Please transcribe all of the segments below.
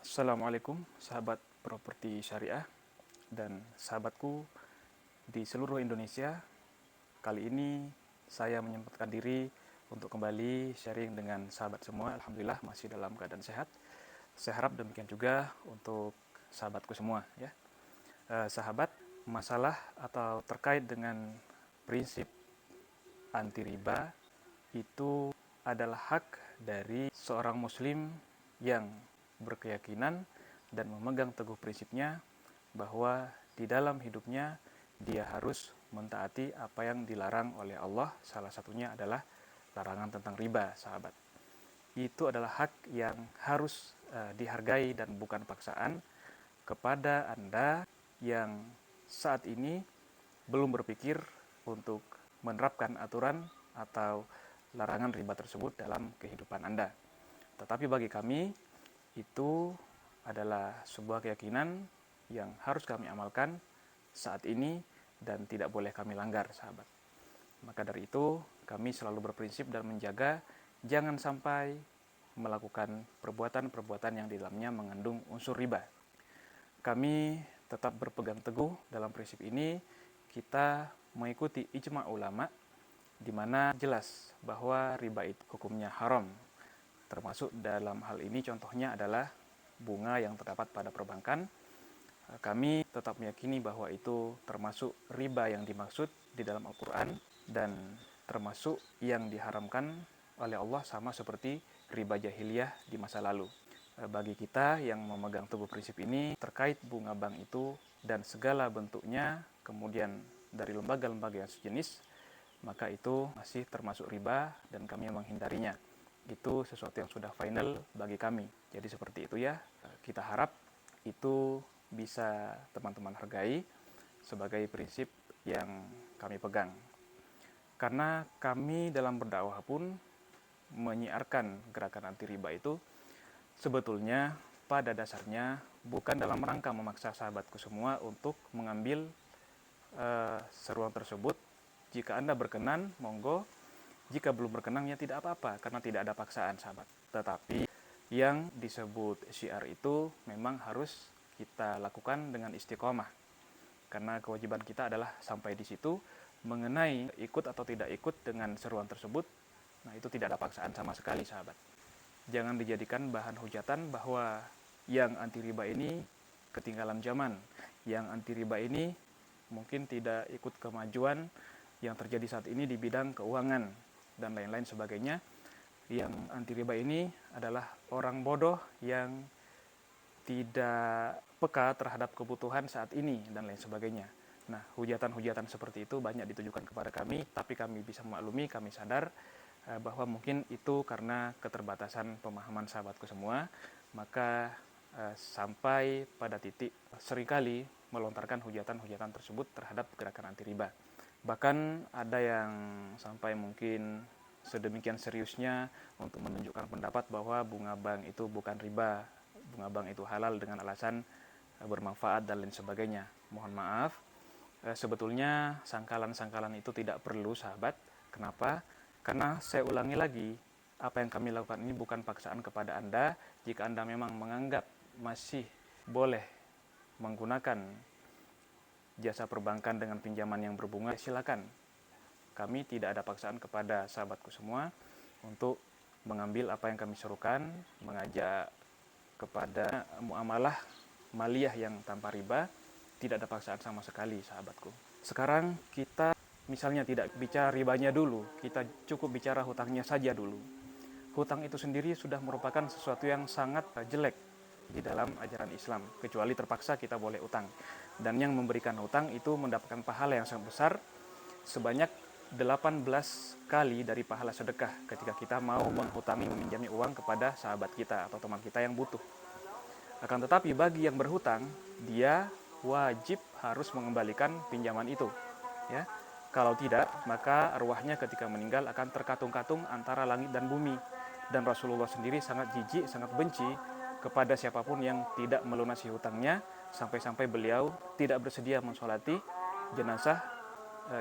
Assalamualaikum sahabat properti syariah dan sahabatku di seluruh Indonesia. Kali ini saya menyempatkan diri untuk kembali sharing dengan sahabat semua. Alhamdulillah masih dalam keadaan sehat. Saya harap demikian juga untuk sahabatku semua ya. Sahabat, masalah atau terkait dengan prinsip anti riba itu adalah hak dari seorang muslim yang berkeyakinan dan memegang teguh prinsipnya bahwa di dalam hidupnya dia harus mentaati apa yang dilarang oleh Allah. Salah satunya adalah larangan tentang riba, sahabat. Itu adalah hak yang harus dihargai dan bukan paksaan kepada Anda yang saat ini belum berpikir untuk menerapkan aturan atau larangan riba tersebut dalam kehidupan Anda. Tetapi bagi kami, itu adalah sebuah keyakinan yang harus kami amalkan saat ini dan tidak boleh kami langgar, sahabat. Maka dari itu, kami selalu berprinsip dan menjaga jangan sampai melakukan perbuatan-perbuatan yang di dalamnya mengandung unsur riba. Kami tetap berpegang teguh dalam prinsip ini. Kita mengikuti ijma ulama, di mana jelas bahwa riba itu hukumnya haram. Termasuk dalam hal ini contohnya adalah bunga yang terdapat pada perbankan. Kami tetap meyakini bahwa itu termasuk riba yang dimaksud di dalam Al-Quran dan termasuk yang diharamkan oleh Allah, sama seperti riba jahiliyah di masa lalu. Bagi kita yang memegang teguh prinsip ini terkait bunga bank itu dan segala bentuknya, kemudian dari lembaga-lembaga yang sejenis, maka itu masih termasuk riba dan kami menghindarinya. Itu sesuatu yang sudah final bagi kami. Jadi seperti itu ya. Kita harap itu bisa teman-teman hargai sebagai prinsip yang kami pegang. Karena kami dalam berdakwah pun menyiarkan gerakan anti riba itu sebetulnya pada dasarnya bukan dalam rangka memaksa sahabatku semua untuk mengambil seruan tersebut. Jika Anda berkenan, monggo. Jika belum berkenan, ya tidak apa-apa, karena tidak ada paksaan, sahabat. Tetapi yang disebut syiar itu memang harus kita lakukan dengan istiqomah. Karena kewajiban kita adalah sampai di situ. Mengenai ikut atau tidak ikut dengan seruan tersebut, nah itu tidak ada paksaan sama sekali, sahabat. Jangan dijadikan bahan hujatan bahwa yang anti riba ini ketinggalan zaman. Yang anti riba ini mungkin tidak ikut kemajuan yang terjadi saat ini di bidang keuangan dan lain-lain sebagainya. Yang anti riba ini adalah orang bodoh yang tidak peka terhadap kebutuhan saat ini dan lain sebagainya. Nah, hujatan-hujatan seperti itu banyak ditujukan kepada kami, tapi kami bisa memaklumi, kami sadar bahwa mungkin itu karena keterbatasan pemahaman sahabatku semua. Maka sampai pada titik seringkali melontarkan hujatan-hujatan tersebut terhadap gerakan anti riba. Bahkan ada yang sampai mungkin sedemikian seriusnya untuk menunjukkan pendapat bahwa bunga bank itu bukan riba, bunga bank itu halal dengan alasan bermanfaat dan lain sebagainya. Mohon maaf, sebetulnya sangkalan-sangkalan itu tidak perlu, sahabat. Kenapa? Karena saya ulangi lagi, apa yang kami lakukan ini bukan paksaan kepada Anda. Jika Anda memang menganggap masih boleh menggunakan jasa perbankan dengan pinjaman yang berbunga, silakan. Kami tidak ada paksaan kepada sahabatku semua untuk mengambil apa yang kami serukan, mengajak kepada muamalah maliyah yang tanpa riba. Tidak ada paksaan sama sekali, sahabatku. Sekarang kita misalnya tidak bicara ribanya dulu, kita cukup bicara hutangnya saja dulu. Hutang itu sendiri sudah merupakan sesuatu yang sangat jelek di dalam ajaran Islam, kecuali terpaksa kita boleh utang. Dan yang memberikan hutang itu mendapatkan pahala yang sangat besar, sebanyak 18 kali dari pahala sedekah ketika kita mau menghutangi, meminjami uang kepada sahabat kita atau teman kita yang butuh. Akan tetapi bagi yang berhutang, dia wajib harus mengembalikan pinjaman itu, ya. Kalau tidak, maka arwahnya ketika meninggal akan terkatung-katung antara langit dan bumi. Dan Rasulullah sendiri sangat jijik, sangat benci kepada siapapun yang tidak melunasi hutangnya, sampai-sampai beliau tidak bersedia mensolati jenazah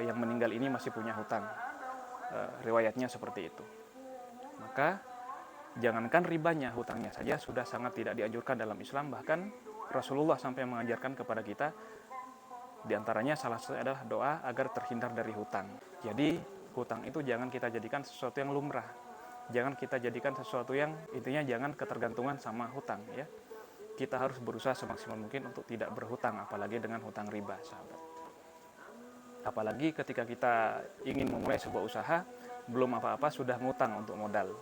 yang meninggal ini masih punya hutang. Riwayatnya seperti itu. Maka Jangankan ribanya, hutangnya saja sudah sangat tidak dianjurkan dalam Islam. Bahkan Rasulullah sampai mengajarkan kepada kita, diantaranya salah satu adalah doa agar terhindar dari hutang. Jadi hutang itu jangan kita jadikan sesuatu yang lumrah. Jangan kita jadikan sesuatu yang intinya jangan ketergantungan sama hutang ya. Kita harus berusaha semaksimal mungkin untuk tidak berhutang, apalagi dengan hutang riba, sahabat. Apalagi ketika kita ingin memulai sebuah usaha, belum apa-apa sudah ngutang untuk modal.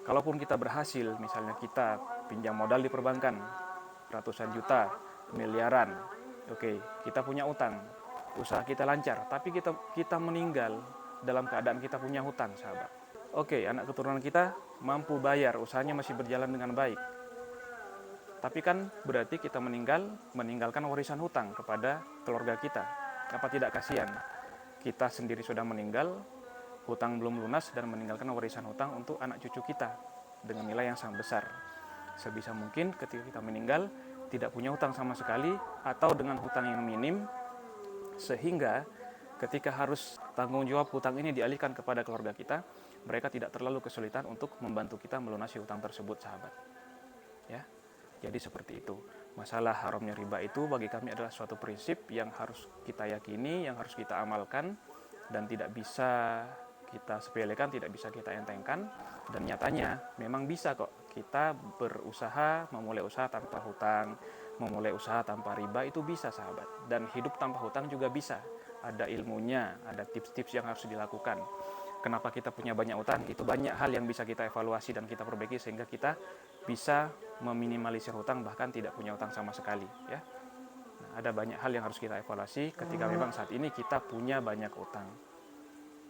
Kalaupun kita berhasil, misalnya kita pinjam modal di perbankan, ratusan juta, miliaran, oke, kita punya utang, usaha kita lancar, tapi kita meninggal dalam keadaan kita punya hutang, sahabat. Oke, anak keturunan kita mampu bayar, usahanya masih berjalan dengan baik. Tapi kan berarti kita meninggalkan warisan hutang kepada keluarga kita. Apa tidak kasihan? Kita sendiri sudah meninggal, hutang belum lunas, dan meninggalkan warisan hutang untuk anak cucu kita dengan nilai yang sangat besar. Sebisa mungkin ketika kita meninggal tidak punya hutang sama sekali atau dengan hutang yang minim, sehingga ketika harus tanggung jawab hutang ini dialihkan kepada keluarga kita, mereka tidak terlalu kesulitan untuk membantu kita melunasi hutang tersebut, sahabat. Ya, jadi seperti itu. Masalah haramnya riba itu bagi kami adalah suatu prinsip yang harus kita yakini, yang harus kita amalkan, dan tidak bisa kita sepelekan, tidak bisa kita entengkan. Dan nyatanya memang bisa kok kita berusaha, memulai usaha tanpa hutang, memulai usaha tanpa riba, itu bisa, sahabat. Dan hidup tanpa hutang juga bisa. Ada ilmunya, ada tips-tips yang harus dilakukan. Kenapa kita punya banyak utang? Itu banyak hal yang bisa kita evaluasi dan kita perbaiki sehingga kita bisa meminimalisir hutang, bahkan tidak punya hutang sama sekali ya. Nah, ada banyak hal yang harus kita evaluasi ketika memang saat ini kita punya banyak utang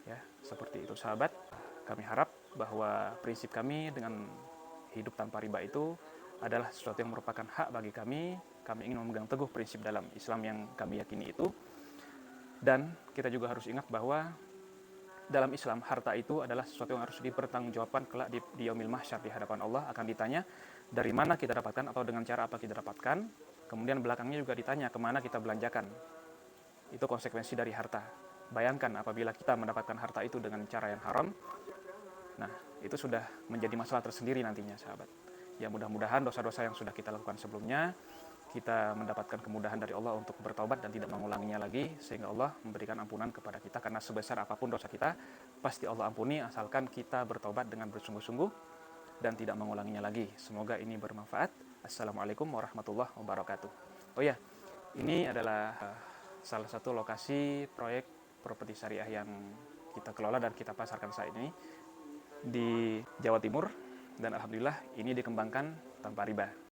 ya, seperti itu, sahabat. Kami harap bahwa prinsip kami dengan hidup tanpa riba itu adalah sesuatu yang merupakan hak bagi kami. Kami ingin memegang teguh prinsip dalam Islam yang kami yakini itu. Dan kita juga harus ingat bahwa dalam Islam, harta itu adalah sesuatu yang harus dipertanggungjawabkan kelak di yaumil mahsyar, di hadapan Allah akan ditanya dari mana kita dapatkan atau dengan cara apa kita dapatkan. Kemudian belakangnya juga ditanya kemana kita belanjakan. Itu konsekuensi dari harta. Bayangkan apabila kita mendapatkan harta itu dengan cara yang haram, nah itu sudah menjadi masalah tersendiri nantinya, sahabat. Ya, mudah-mudahan dosa-dosa yang sudah kita lakukan sebelumnya kita mendapatkan kemudahan dari Allah untuk bertaubat dan tidak mengulanginya lagi, sehingga Allah memberikan ampunan kepada kita, karena sebesar apapun dosa kita pasti Allah ampuni asalkan kita bertaubat dengan bersungguh-sungguh dan tidak mengulanginya lagi. Semoga ini bermanfaat. Assalamualaikum warahmatullahi wabarakatuh. Oh ya, ini adalah salah satu lokasi proyek properti syariah yang kita kelola dan kita pasarkan saat ini di Jawa Timur, dan alhamdulillah ini dikembangkan tanpa riba.